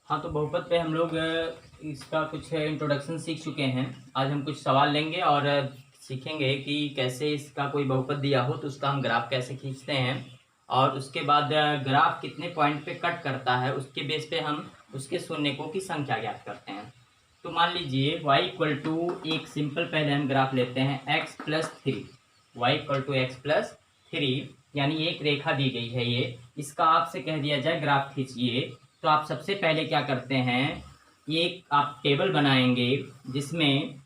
हाँ, तो बहुपद पे हम लोग इसका कुछ इंट्रोडक्शन सीख चुके हैं। आज हम कुछ सवाल लेंगे और सीखेंगे कि कैसे इसका कोई बहुपद दिया हो तो उसका हम ग्राफ कैसे खींचते हैं, और उसके बाद ग्राफ कितने पॉइंट पे कट करता है उसके बेस पे हम उसके शून्यकों की संख्या ज्ञात करते हैं। तो मान लीजिए y इक्वल टू एक सिंपल पहले हम ग्राफ लेते हैं x plus three, y equal to x plus three, यानी एक रेखा दी गई है ये, इसका आपसे कह दिया जाए ग्राफ खींचिए। तो आप सबसे पहले क्या करते हैं, एक आप टेबल बनाएंगे जिसमें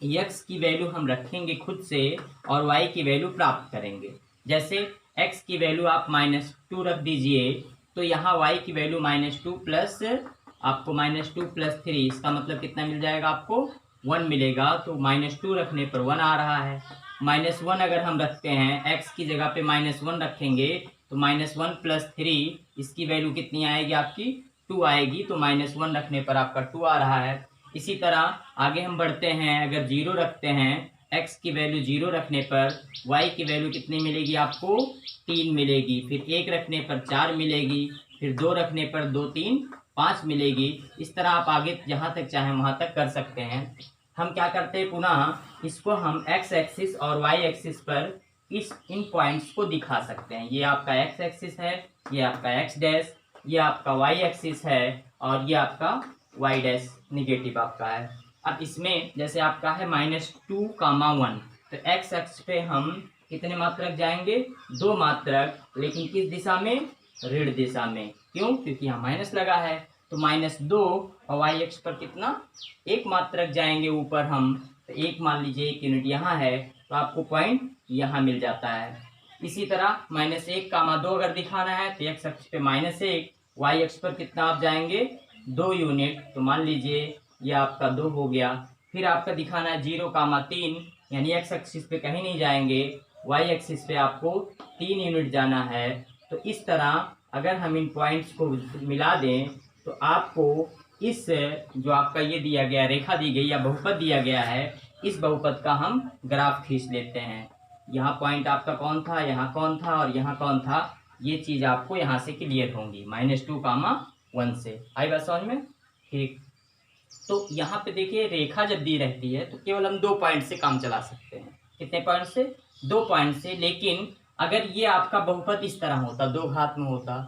x की वैल्यू हम रखेंगे खुद से और y की वैल्यू प्राप्त करेंगे। जैसे x की वैल्यू आप -2 रख दीजिए, तो यहाँ y की वैल्यू -2 प्लस आपको -2 प्लस 3, इसका मतलब कितना मिल जाएगा आपको 1 मिलेगा। तो -2 रखने पर 1 आ रहा है। -1 अगर हम रखते हैं, x की जगह पे -1 रखेंगे तो -1 प्लस 3, इसकी वैल्यू कितनी आएगी आपकी 2 आएगी। तो -1 रखने पर आपका 2 आ रहा है। इसी तरह आगे हम बढ़ते हैं, अगर 0 रखते हैं, x की वैल्यू 0 रखने पर y की वैल्यू कितनी मिलेगी आपको 3 मिलेगी, फिर 1 रखने पर 4 मिलेगी, फिर 2 रखने पर 2 3 5 मिलेगी। इस तरह आप आगे जहाँ तक चाहें वहाँ तक कर सकते हैं। हम क्या करते हैं, पुनः इसको हम x एक्सिस और y एक्सिस पर इन पॉइंट्स को दिखा सकते हैं। ये आपका x एक्सिस है, ये आपका x डैश, ये आपका y एक्सिस है और ये आपका y डैश निगेटिव आपका है। अब इसमें जैसे आपका है -2, 1, तो x एक्स पे हम कितने मात्रक जाएंगे 2 मात्रक, लेकिन किस दिशा में, ऋण दिशा में। क्यों, क्योंकि यहाँ माइनस लगा है। तो -2 और y एक्स पर कितना 1 मात्रक जाएंगे ऊपर हम, तो 1 मान लीजिए 1 यूनिट यहाँ है, तो आपको पॉइंट यहाँ मिल जाता है। इसी तरह -1, 2 अगर दिखाना है तो x अक्ष पे -1, y अक्ष पर कितना आप जाएंगे 2 यूनिट, तो मान लीजिए ये आपका 2 हो गया। फिर आपका दिखाना है 0, 3, यानी x एक्सिस पे कहीं नहीं जाएंगे, y एक्सिस पे आपको 3 यूनिट जाना है। तो इस तरह अगर हम इन पॉइंट्स को मिला दें तो आपको इस जो आपका ये दिया गया रेखा दी गई या बहुपद दिया गया है, इस बहुपद का हम ग्राफ खींच लेते हैं। यहाँ पॉइंट आपका कौन था, यहाँ कौन था और यहाँ कौन था, ये चीज़ आपको यहाँ से क्लियर होंगी। -2, 1 से आई बात समझ में, ठीक। तो यहाँ पे देखिए रेखा जब दी रहती है तो केवल हम 2 पॉइंट से काम चला सकते हैं। कितने पॉइंट से, 2 पॉइंट से। लेकिन अगर ये आपका बहुपद इस तरह होता, 2 घात में होता,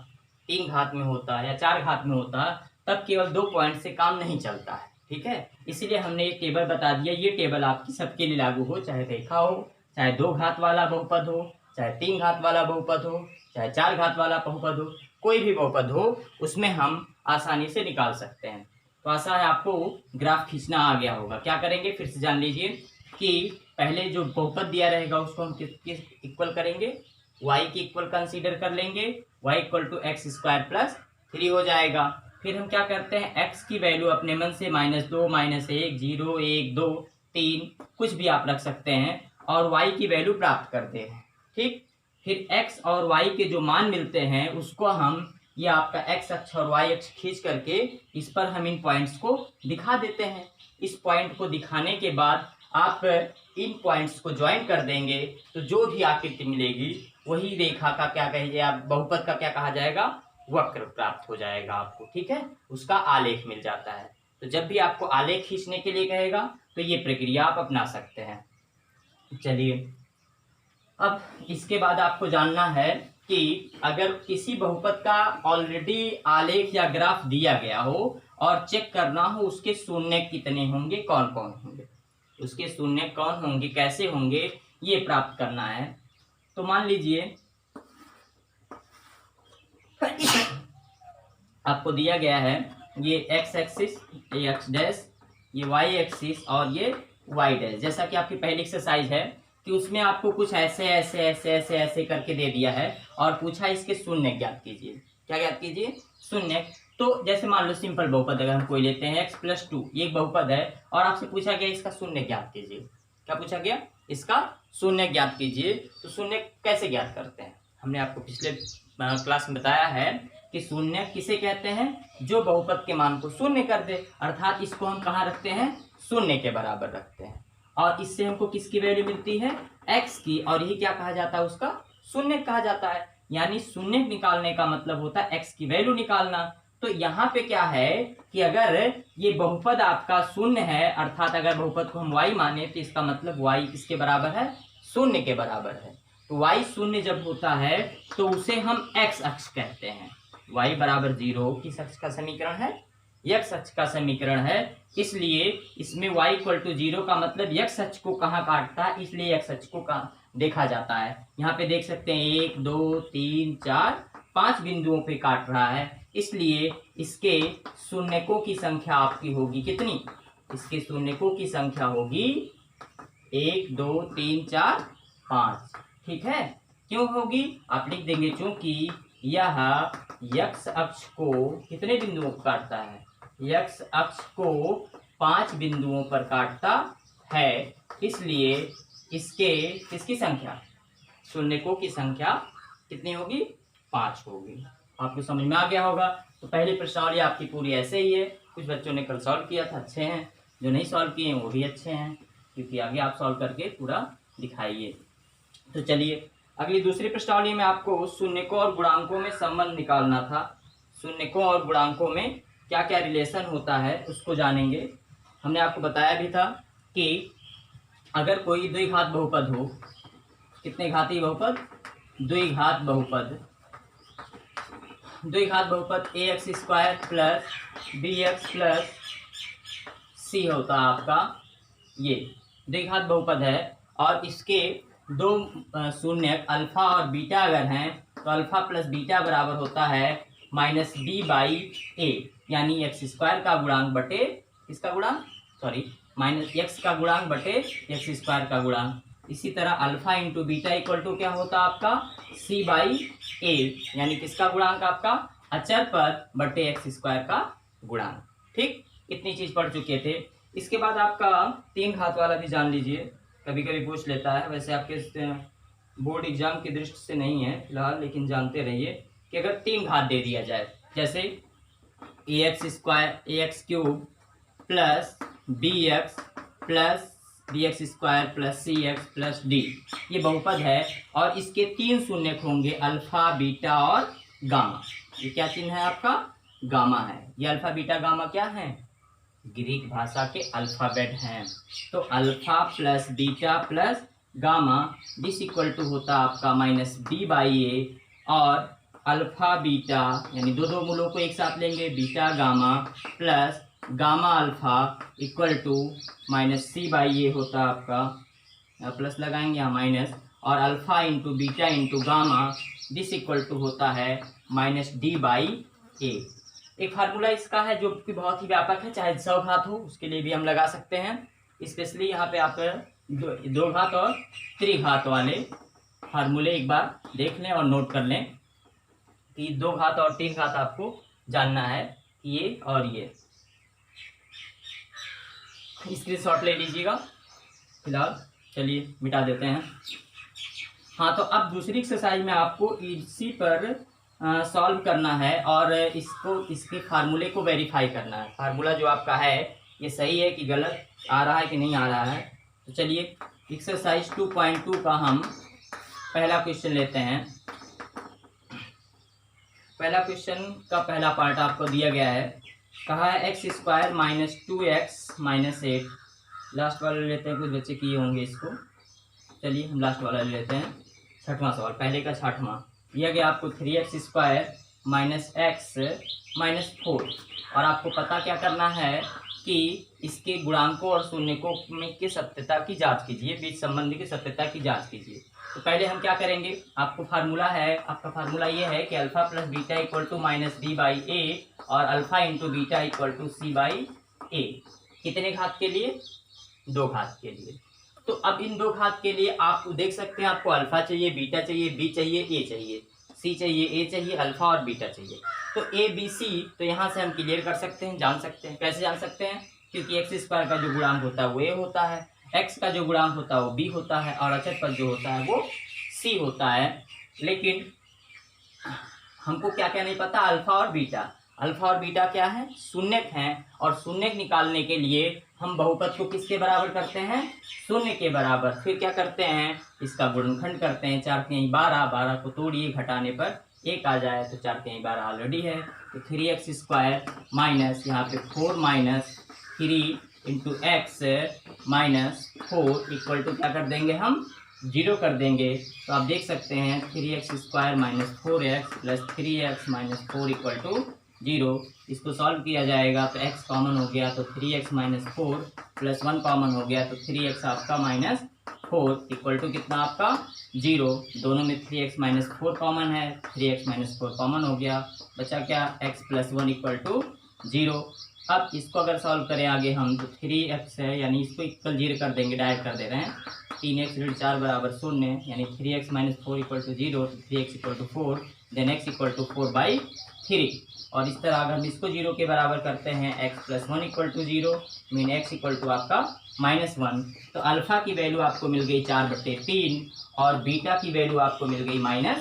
3 घात में होता या 4 घात में होता, तब केवल 2 पॉइंट से काम नहीं चलता है, ठीक है। इसीलिए हमने ये टेबल बता दिया। ये टेबल आपकी सबके लिए लागू हो, चाहे रेखा हो, चाहे 2 घात वाला बहुपद हो, चाहे 3 घात वाला बहुपद हो, चाहे 4 घात वाला बहुपद हो, कोई भी बहुपद हो उसमें हम आसानी से निकाल सकते हैं। तो आशा है आपको ग्राफ खींचना आ गया होगा। क्या करेंगे, फिर से जान लीजिए कि पहले जो बहुपद दिया रहेगा उसको हम किस इक्वल करेंगे, y की इक्वल कंसीडर कर लेंगे, y equal to x square plus 3 हो जाएगा। फिर हम क्या करते हैं, x की वैल्यू अपने मन से -2, -1, 0, 1, 2, 3 कुछ भी आप रख सकते हैं और y की वैल्यू प्राप्त करते हैं, ठीक। फिर x और y के जो मान मिलते हैं उसको हम, ये आपका x अक्ष और y अक्ष खींच करके इस पर हम इन पॉइंट्स को दिखा देते हैं। इस पॉइंट को दिखाने के बाद आप इन पॉइंट्स को ज्वाइन कर देंगे तो जो भी आकृति मिलेगी वही रेखा का क्या कहिए आप, बहुपद का क्या कहा जाएगा, वक्र प्राप्त हो जाएगा आपको, ठीक है। उसका आलेख मिल जाता है। तो जब भी आपको आलेख खींचने के लिए कहेगा तो ये प्रक्रिया आप अपना सकते हैं। चलिए, अब इसके बाद आपको जानना है कि अगर किसी बहुपद का ऑलरेडी आलेख या ग्राफ दिया गया हो और चेक करना हो उसके शून्य कितने होंगे, कौन कौन होंगे, उसके शून्य कौन होंगे, कैसे होंगे, ये प्राप्त करना है। तो मान लीजिए आपको दिया गया है ये x एक्सिस, ये x डैश, ये y एक्सिस और ये y डैश। जैसा कि आपकी पहली एक्सरसाइज है कि उसमें आपको कुछ ऐसे ऐसे ऐसे ऐसे ऐसे करके दे दिया है और पूछा इसके शून्य ज्ञात कीजिए। क्या ज्ञात कीजिए, शून्य। तो जैसे मान लो सिंपल बहुपद अगर हम कोई लेते हैं x प्लस 2, ये एक बहुपद है और आपसे पूछा गया इसका शून्य ज्ञात कीजिए। क्या पूछा गया, इसका शून्य ज्ञात कीजिए। तो शून्य कैसे ज्ञात करते हैं, हमने आपको पिछले क्लास में बताया है कि शून्य किसे कहते हैं, जो बहुपद के मान को शून्य कर दे, अर्थात इसको हम कहाँ रखते हैं, शून्य के बराबर रखते हैं। और इससे हमको किसकी वैल्यू मिलती है, x की, और ये क्या कहा जाता है, उसका शून्य कहा जाता है। यानी शून्य निकालने का मतलब होता है x की वैल्यू निकालना। तो यहाँ पे क्या है कि अगर ये बहुपद आपका शून्य है, अर्थात अगर बहुपद को हम y माने तो इसका मतलब y किसके बराबर है, शून्य के बराबर है। तो y शून्य जब होता है तो उसे हम x अक्ष कहते हैं। y बराबर 0 किस अक्ष का समीकरण है, x अक्ष का समीकरण है। इसलिए इसमें y इक्वल टू 0 का मतलब x अक्ष को कहाँ काटता है, इसलिए x अक्ष को देखा जाता है। यहाँ पे देख सकते हैं 1 2 3 4 5 बिंदुओं पे काट रहा है, इसलिए इसके शून्यकों की संख्या आपकी होगी कितनी, इसके शून्यकों की संख्या होगी 1 2 3 4 5। ठीक है, क्यों होगी आप लिख देंगे, क्योंकि यह x अक्ष को कितने बिंदुओं पर काटता है, x अक्ष को 5 बिंदुओं पर काटता है, इसलिए इसके किसकी संख्या, शून्यकों की संख्या कितनी होगी, 5 होगी। आपको समझ में आ गया होगा। तो पहली प्रश्नावली आपकी पूरी ऐसे ही है। कुछ बच्चों ने कल सॉल्व किया था, अच्छे हैं, जो नहीं सॉल्व किए हैं वो भी अच्छे हैं, क्योंकि आगे आप सॉल्व करके पूरा दिखाइए। तो चलिए अगली दूसरी प्रश्नावली में आपको शून्यकों और गुणांकों में संबंध निकालना था। शून्यकों और गुणांकों में क्या क्या रिलेशन होता है उसको जानेंगे। हमने आपको बताया भी था कि अगर कोई द्विघात बहुपद हो, कितने घाती बहुपद, द्विघात बहुपद, द्विघात बहुपद ax square plus bx plus c होता है आपका, ये द्विघात बहुपद है। और इसके दो शून्यक अल्फा और बीटा अगर हैं तो अल्फा प्लस बीटा बराबर होता है माइनस बी बाई ए, यानी एक्स स्क्वायर का गुणांक बटे किसका गुणांक, सॉरी माइनस एक्स का गुणांक बटे एक्स स्क्वायर का गुणांक। इसी तरह alpha into beta equal to क्या होता है आपका सी बाई ए, यानी किसका गुणांक आपका, अचर पद बटे एक्स स्क्वायर का गुणांक। ठीक, इतनी चीज पढ़ चुके थे। इसके बाद आपका 3 घात वाला भी जान लीजिए, कभी कभी पूछ लेता है, वैसे आपके बोर्ड एग्जाम की दृष्टि से नहीं है फिलहाल, लेकिन जानते रहिए कि अगर 3 घात दे दिया जाए, जैसे A X square A X cube plus B X plus B X square plus C X plus D, ये बहुपद है और इसके 3 शून्यक होंगे अल्फा बीटा और गामा। ये क्या चिन्ह है आपका, गामा है। ये अल्फा बीटा गामा क्या है, ग्रीक भाषा के अल्फाबेट हैं। तो alpha plus beta plus gamma this equal to होता आपका माइनस बी बाई ए, और अल्फा बीटा यानी दो मूलों को एक साथ लेंगे, beta gamma plus gamma alpha equal to minus C by A होता आपका, प्लस लगाएंगे यहाँ माइनस, और alpha into beta into gamma this equal to होता है माइनस डी बाई ए। एक फार्मूला इसका है जो कि बहुत ही व्यापक है, चाहे 100 घात हो उसके लिए भी हम लगा सकते हैं। स्पेशली यहाँ पे आप 2 घात और त्रिघात वाले फार्मूले एक बार देख लें और नोट कर लें कि 2 घात और 3 घात आपको जानना है, ये और ये स्क्रीनशॉट ले लीजिएगा। फिलहाल चलिए मिटा देते हैं। हाँ, तो अब दूसरी एक्सरसाइज में आपको इसी पर सॉल्व करना है और इसके फार्मूले को वेरीफाई करना है। फार्मूला जो आपका है ये सही है कि गलत आ रहा है कि नहीं आ रहा है। तो चलिए एक्सरसाइज 2.2 का हम पहला क्वेश्चन लेते हैं। पहला क्वेश्चन का पहला पार्ट आपको दिया गया है, कहा है x square minus 2x minus 8। Last वाला लेते हैं, कुछ बच्चे किए होंगे इसको। चलिए हम लास्ट वाला ले लेते हैं, 6वां सवाल, पहले का 6वां दिया गया आपको 3x square minus x minus 4, और आपको पता क्या करना है कि इसके गुणांकों और शून्यकों में की सत्यता की जांच कीजिए, बीच संबंध की सत्यता की जांच कीजिए। तो पहले हम क्या करेंगे, आपको फार्मूला है, आपका फार्मूला ये है कि alpha plus beta equal to minus B by A और alpha into beta equal to C by A. कितने घात के लिए, 2 घात के लिए। तो अब इन 2 घात के लिए आप देख सकते हैं, आपको अल्फा चाहिए, बीटा चाहिए, बी चाहिए, ए चाहिए, सी चाहिए, ए चाहिए, अल्फा और बीटा चाहिए। तो ए बी सी, तो यहाँ से हम क्लियर कर सकते हैं, जान सकते हैं। कैसे जान सकते हैं, क्योंकि एक्स स्क्वायर का जो गुणांक होता है वो ए होता है, एक्स का जो गुणांक होता है वो बी होता है, और अचर पद जो होता है वो सी होता है। लेकिन हमको क्या क्या नहीं पता, अल्फा और बीटा। अल्फा और बीटा क्या है, शून्यक हैं, और शून्यक निकालने के लिए हम बहुपद को किसके बराबर करते हैं, शून्य के बराबर। फिर क्या करते हैं, इसका गुणनखंड करते हैं, 4 3 12, 12 को तोड़िए, घटाने पर एक आ जाए तो 4 कई बार ऑलरेडी है, तो 3x² माइनस यहाँ पे 4 minus 3 into x minus 4 equal to क्या कर देंगे हम 0 कर देंगे। तो आप देख सकते हैं 3x² minus 4x plus 3x minus 4 equal to 0। इसको सॉल्व किया जाएगा तो x कॉमन हो गया तो 3x माइनस 4 प्लस 1 कॉमन हो गया तो 3x आपका माइनस 4 इक्वल टू कितना आपका 0। दोनों में 3x माइनस 4 कॉमन है, 3x माइनस 4 कॉमन हो गया, बचा क्या x प्लस 1 इक्वल टू 0। अब इसको अगर सॉल्व करें आगे हम तो 3x है यानी इसको इक्वल 0 कर देंगे, डायरेक्ट कर दे रहे हैं। 3x ऋण 4 बराबर 0 यानी 3x minus 4 equal to 0, 3x equal to 4, then x equal to 4/3। और इस तरह अगर हम इसको 0 के बराबर करते हैं x plus 1 equal to 0 mean x equal to आपका -1। तो अल्फ़ा की वैल्यू आपको मिल गई 4/3 और बीटा की वैल्यू आपको मिल गई -1।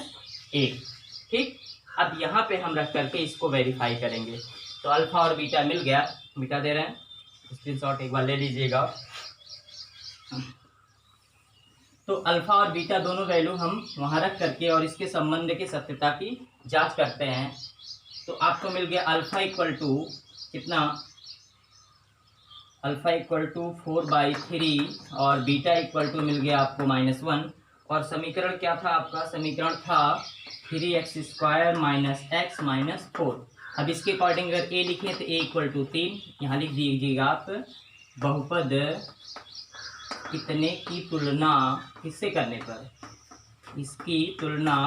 ठीक, अब यहाँ पे हम रख करके इसको वेरीफाई करेंगे। तो अल्फ़ा और बीटा मिल गया, बीटा दे रहे हैं, स्क्रीनशॉट एक बार ले लीजिएगा। तो अल्फ़ा और बीटा दोनों वैल्यू हम वहाँ रख करके और इसके संबंध की सत्यता की जांच करते हैं। तो आपको मिल गया अल्फ़ा इक्वल टू कितना, अल्फ़ा इक्वल टू 4/3 और बीटा इक्वल टू मिल गया आपको -1। और समीकरण क्या था आपका, समीकरण था 3x² माइनस x माइनस 4। अब इसके अकॉर्डिंग अगर a लिखें तो a इक्वल टू 3, यहाँ लिख दीजिएगा आप बहुपद कितने की तुलना किससे करने पर, इसकी तुलना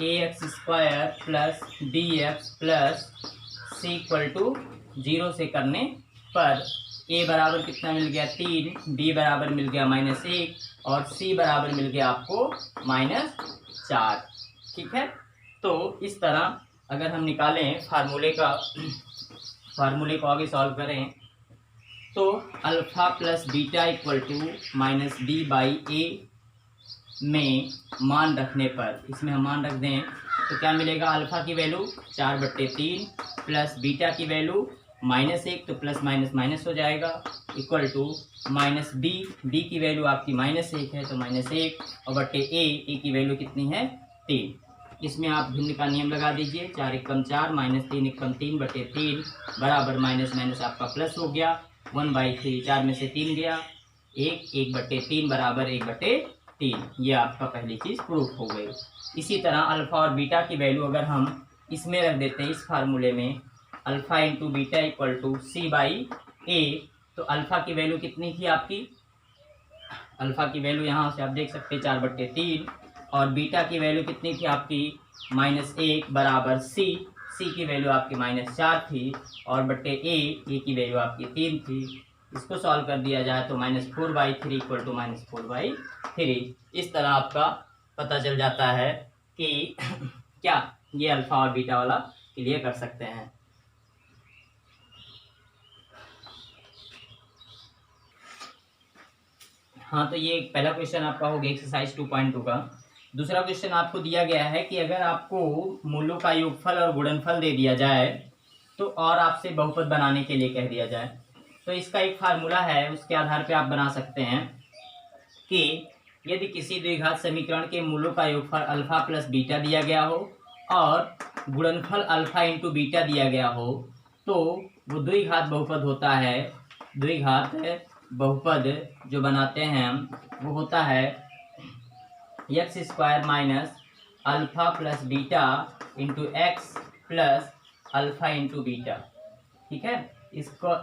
ax² plus bx plus c equal to 0 से करने पर a बराबर कितना मिल गया 3, b बराबर मिल गया -1 और c बराबर मिल गया आपको -4। ठीक है, तो इस तरह अगर हम निकालें फार्मूले को आगे सॉल्व करें तो alpha plus beta equal to -b/a में मान रखने पर, इसमें हम मान रख दें तो क्या मिलेगा, अल्फ़ा की वैल्यू 4/3 प्लस बीटा की वैल्यू -1 तो प्लस माइनस माइनस हो जाएगा इक्वल टू -b की वैल्यू आपकी -1 है तो -1 और बट्टे a की वैल्यू कितनी है 3। इसमें आप भिन्न का नियम लगा दीजिए, 4 एकम 4 -3 एकम 3 बटे 3 बराबर माइनस माइनस आपका प्लस हो गया 1/3, 4 में से 3 गया 1/3 बराबर 1/3। ये आपका पहली चीज़ प्रूफ हो गई। इसी तरह अल्फ़ा और बीटा की वैल्यू अगर हम इसमें रख देते हैं इस फार्मूले में, alpha into beta equal to c/a, तो अल्फ़ा की वैल्यू कितनी थी आपकी, अल्फ़ा की वैल्यू यहाँ से आप देख सकते हैं 4/3 और बीटा की वैल्यू कितनी थी आपकी -1 बराबर c की वैल्यू आपकी -4 थी और बट्टे a की वैल्यू आपकी 3 थी। इसको सॉल्व कर दिया जाए तो -4/3 इक्वल टू -4/3। इस तरह आपका पता चल जाता है कि क्या ये अल्फ़ा और बीटा वाला क्लियर कर सकते हैं। हाँ, तो ये पहला क्वेश्चन आपका हो गया एक्सरसाइज 2.2 का। दूसरा क्वेश्चन आपको दिया गया है कि अगर आपको मूलों का योगफल और गुणनफल दे दिया जाए तो और आपसे बहुपद बनाने के लिए कह दिया जाए, तो इसका एक फार्मूला है, उसके आधार पे आप बना सकते हैं कि यदि किसी द्विघात समीकरण के मूलों का योगफल अल्फ़ा प्लस बीटा दिया गया हो और गुणनफल अल्फ़ा इंटू बीटा दिया गया हो तो वो द्विघात बहुपद होता है। द्विघात बहुपद जो बनाते हैं हम वो होता है x² minus alpha plus beta into x plus alpha into beta. ठीक है, इसको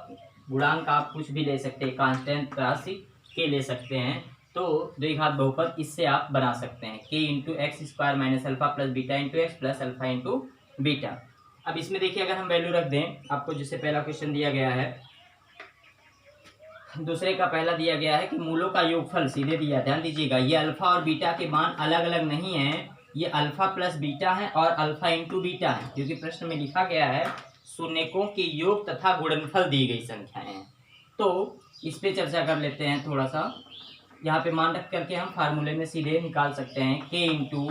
गुणांक आप कुछ भी ले सकते हैं, कांस्टेंट राशि के ले सकते हैं, तो द्विघात बहुपद इससे आप बना सकते हैं k into x² minus alpha plus beta into x plus alpha into beta. अब इसमें देखिए अगर हम वैल्यू रख दें, आपको जिससे पहला क्वेश्चन दिया गया है, दूसरे का पहला दिया गया है कि मूलों का योगफल सीधे दिया, ध्यान दीजिएगा ये अल्फ़ा और बीटा के मान अलग अलग नहीं है, ये अल्फ़ा प्लस बीटा है और अल्फ़ा इंटू बीटा है, क्योंकि प्रश्न में लिखा गया है शून्यकों के योग तथा गुणनफल दी गई संख्याएं हैं। तो इस पे चर्चा कर लेते हैं थोड़ा सा। यहाँ पे मान रख करके हम फार्मूले में सीधे निकाल सकते हैं k into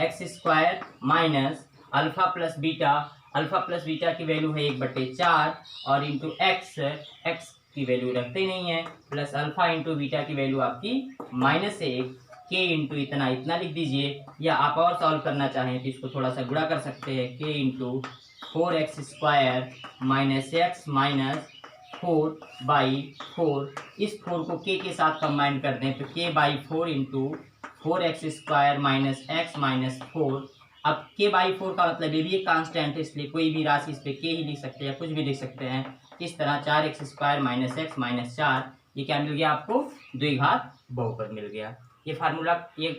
x² minus alpha plus beta, alpha plus beta की वैल्यू है 1/4 और इंटू एक्स की वैल्यू रखते नहीं है, प्लस अल्फ़ा इंटू बीटा की वैल्यू आपकी -1। के इंटू इतना इतना लिख दीजिए, या आप और सॉल्व करना चाहें तो इसको थोड़ा सा गुणा कर सकते हैं, के into 4x² minus x minus 4/4। इस 4 को के साथ कंबाइन कर दें तो k/4 into 4x² minus x minus 4। अब k/4 का मतलब ये भी एक कांस्टेंट है, इसलिए कोई भी राशि इस पे k ही लिख सकते हैं या कुछ भी लिख सकते हैं। इस तरह 4x² माइनस एक्स माइनस 4, ये क्या मिल गया आपको, द्विघात बहुपद मिल गया। ये फार्मूला, ये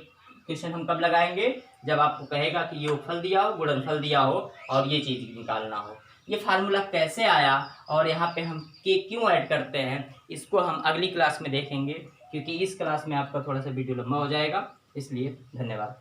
क्वेश्चन हम कब लगाएंगे, जब आपको कहेगा कि योगफल दिया हो, गुणनफल दिया हो और ये चीज़ निकालना हो। ये फार्मूला कैसे आया और यहाँ पे हम के क्यों ऐड करते हैं, इसको हम अगली क्लास में देखेंगे, क्योंकि इस क्लास में आपका थोड़ा सा वीडियो लंबा हो जाएगा, इसलिए धन्यवाद।